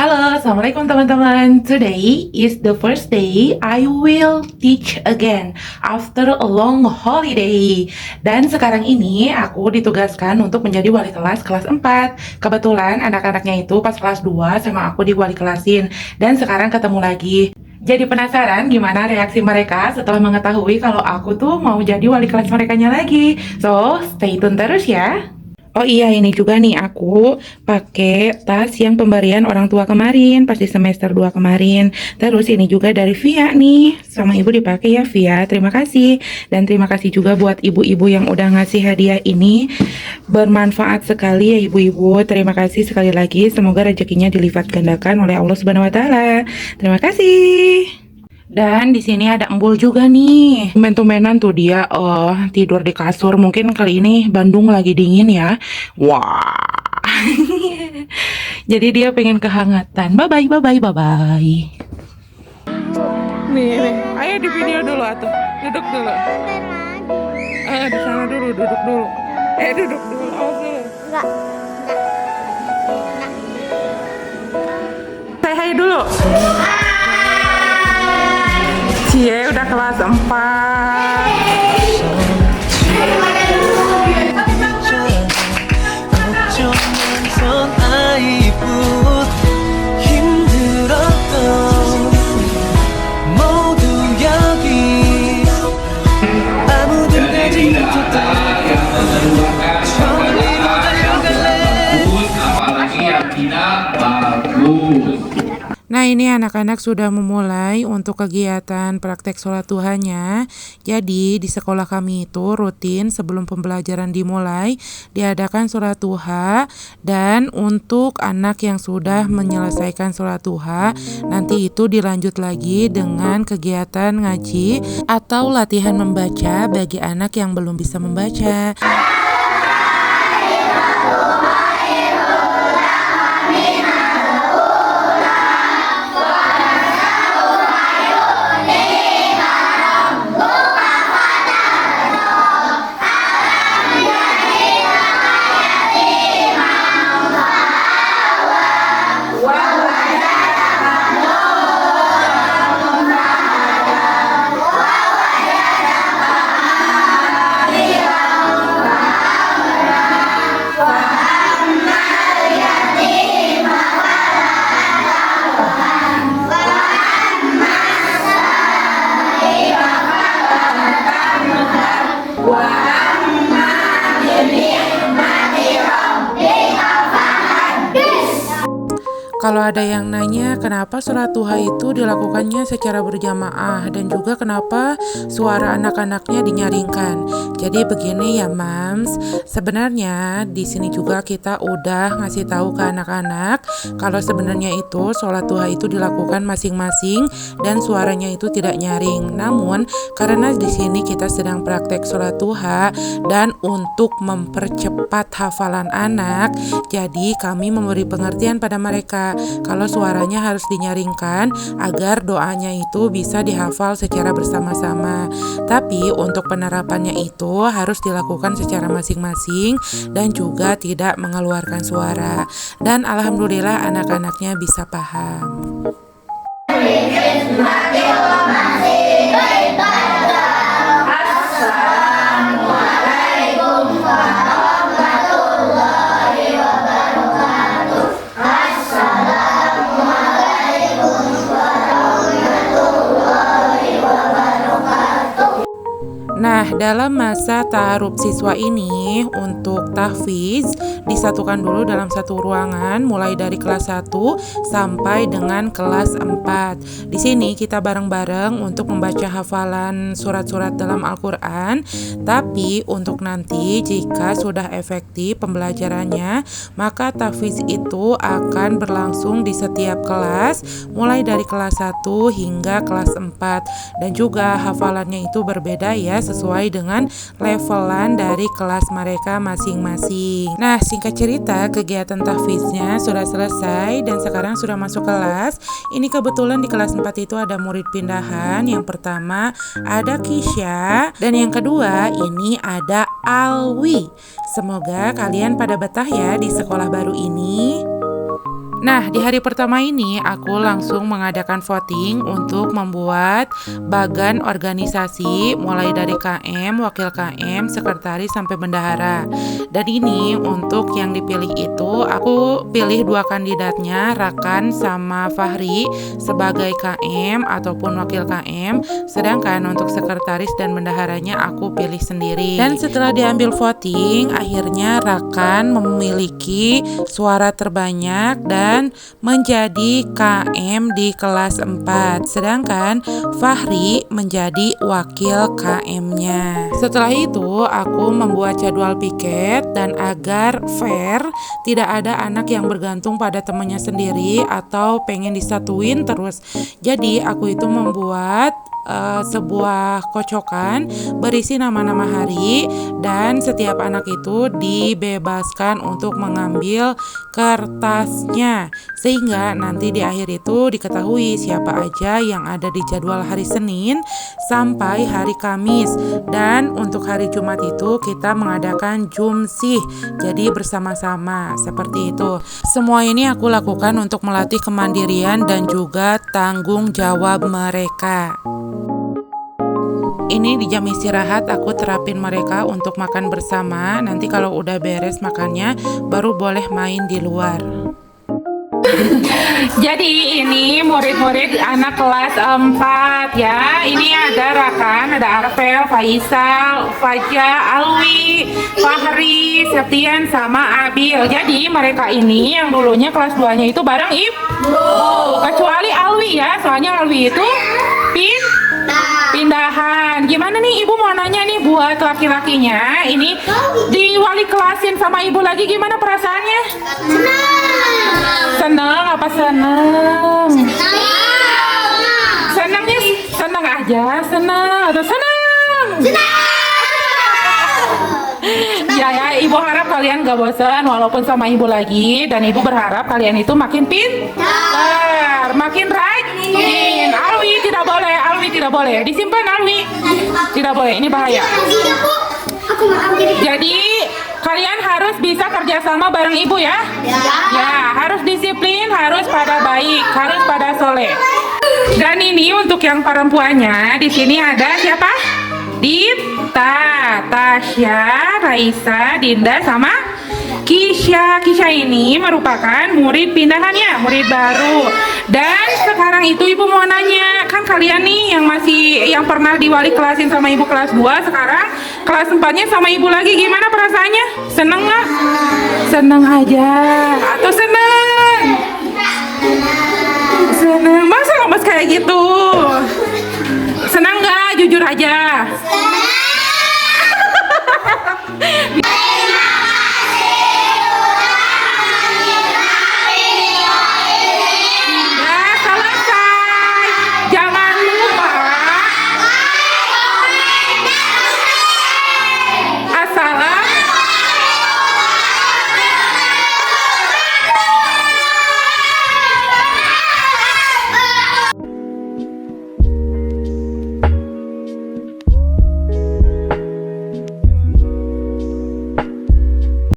Halo, Assalamualaikum teman-teman. Today is the first day I will teach again after a long holiday. Dan sekarang ini aku ditugaskan untuk menjadi wali kelas kelas 4. Kebetulan anak-anaknya itu pas kelas 2 sama aku di wali kelasin. Dan sekarang ketemu lagi. Jadi penasaran gimana reaksi mereka setelah mengetahui kalau aku tuh mau jadi wali kelas merekanya lagi. So, stay tune terus ya. Oh iya, ini juga nih aku pakai tas yang pemberian orang tua kemarin pas di semester 2 kemarin. Terus ini juga dari Via nih. Sama ibu dipakai ya Via. Terima kasih. Dan terima kasih juga buat ibu-ibu yang udah ngasih hadiah ini. Bermanfaat sekali ya ibu-ibu. Terima kasih sekali lagi. Semoga rezekinya dilipat gandakan oleh Allah Subhanahu wa taala. Terima kasih. Dan di sini ada Embul juga nih. Tumben-tumbenan tuh dia tidur di kasur. Mungkin kali ini Bandung lagi dingin ya. Wah. Jadi dia pengen kehangatan. Bye bye bye bye bye bye. Nih. Ayo di video dulu atuh. Duduk dulu. Di sana dulu, duduk dulu. Duduk dulu. Awas dulu. Enggak. Say hai dulu. Cie udah kelas 4. Apalagi yang tidak bagus. Nah ini anak-anak sudah memulai untuk kegiatan praktek sholat duhanya. Jadi di sekolah kami itu rutin sebelum pembelajaran dimulai diadakan sholat duha. Dan untuk anak yang sudah menyelesaikan sholat duha, nanti itu dilanjut lagi dengan kegiatan ngaji atau latihan membaca bagi anak yang belum bisa membaca. Kalau ada yang nanya kenapa sholat duha itu dilakukannya secara berjamaah dan juga kenapa suara anak-anaknya dinyaringkan. Jadi begini ya Mams, sebenarnya di sini juga kita udah ngasih tahu ke anak-anak kalau sebenarnya itu sholat duha itu dilakukan masing-masing dan suaranya itu tidak nyaring. Namun karena di sini kita sedang praktek sholat duha dan untuk mempercepat hafalan anak, jadi kami memberi pengertian pada mereka kalau suaranya harus dinyaringkan agar doanya itu bisa dihafal secara bersama-sama. Tapi untuk penerapannya itu harus dilakukan secara masing-masing dan juga tidak mengeluarkan suara. Dan alhamdulillah anak-anaknya bisa paham. Nah, dalam masa ta'aruf siswa ini untuk tahfiz disatukan dulu dalam satu ruangan mulai dari kelas 1 sampai dengan kelas 4. Di sini kita bareng-bareng untuk membaca hafalan surat-surat dalam Al-Qur'an. Tapi untuk nanti jika sudah efektif pembelajarannya, maka tahfiz itu akan berlangsung di setiap kelas mulai dari kelas 1 hingga kelas 4 dan juga hafalannya itu berbeda ya sesuai dengan levelan dari kelas mereka masing-masing. Nah, singkat cerita kegiatan tahfiznya sudah selesai dan sekarang sudah masuk kelas. Ini kebetulan di kelas 4 itu ada murid pindahan. Yang pertama ada Kisha dan yang kedua ini ada Alwi. Semoga kalian pada betah ya di sekolah baru ini. Nah, di hari pertama ini aku langsung mengadakan voting untuk membuat bagan organisasi mulai dari KM, wakil KM, sekretaris sampai bendahara. Dan ini untuk yang dipilih itu aku pilih 2 kandidatnya, Rakan sama Fahri sebagai KM ataupun wakil KM, sedangkan untuk sekretaris dan bendaharanya aku pilih sendiri. Dan setelah diambil voting, akhirnya Rakan memiliki suara terbanyak dan menjadi KM di kelas 4, sedangkan Fahri menjadi wakil KM-nya. Setelah itu aku membuat jadwal piket dan agar fair, tidak ada anak yang bergantung pada temannya sendiri atau pengen disatuin terus. Jadi aku itu membuat sebuah kocokan berisi nama-nama hari dan setiap anak itu dibebaskan untuk mengambil kertasnya sehingga nanti di akhir itu diketahui siapa aja yang ada di jadwal hari Senin sampai hari Kamis. Dan untuk hari Jumat itu kita mengadakan jumsih, jadi bersama-sama seperti itu. Semua ini aku lakukan untuk melatih kemandirian dan juga tanggung jawab mereka. Ini di jam istirahat aku terapin mereka untuk makan bersama. Nanti kalau udah beres makannya baru boleh main di luar. Jadi ini murid-murid anak kelas 4 ya. Ini ada Rakan, ada Arvel, Faisal, Faja, Alwi, Fahri, Septian sama Abil. Jadi mereka ini yang dulunya kelas 2-nya itu bareng Ibu. Kecuali Alwi ya, soalnya Alwi itu pindahan. Gimana nih Ibu mau nanya nih buat laki-lakinya, ini di wali kelasin sama Ibu lagi, gimana perasaannya? Seneng apa seneng? Senengnya seneng aja, seneng atau seneng? Ya, Ibu harap kalian gak bosan walaupun sama Ibu lagi, dan Ibu berharap kalian itu makin pintar, makin rajin. Alwi tidak boleh disimpan, Alwi tidak boleh, ini bahaya. Jadi kalian harus bisa kerjasama bareng Ibu ya. Ya, harus disiplin, harus pada baik, harus pada soleh. Dan ini untuk yang perempuannya, di sini ada siapa? Dita, Tasya, Raisa, Dinda, sama Kisha. Kisha ini merupakan murid pindahannya, murid baru. Dan sekarang itu Ibu mau nanya, kan kalian nih yang pernah diwali kelasin sama Ibu kelas 2, sekarang kelas 4-nya sama Ibu lagi, gimana perasaannya? Seneng nggak? Seneng aja atau seneng? Seneng, masa lemes kayak gitu? Senang nggak? Jujur aja.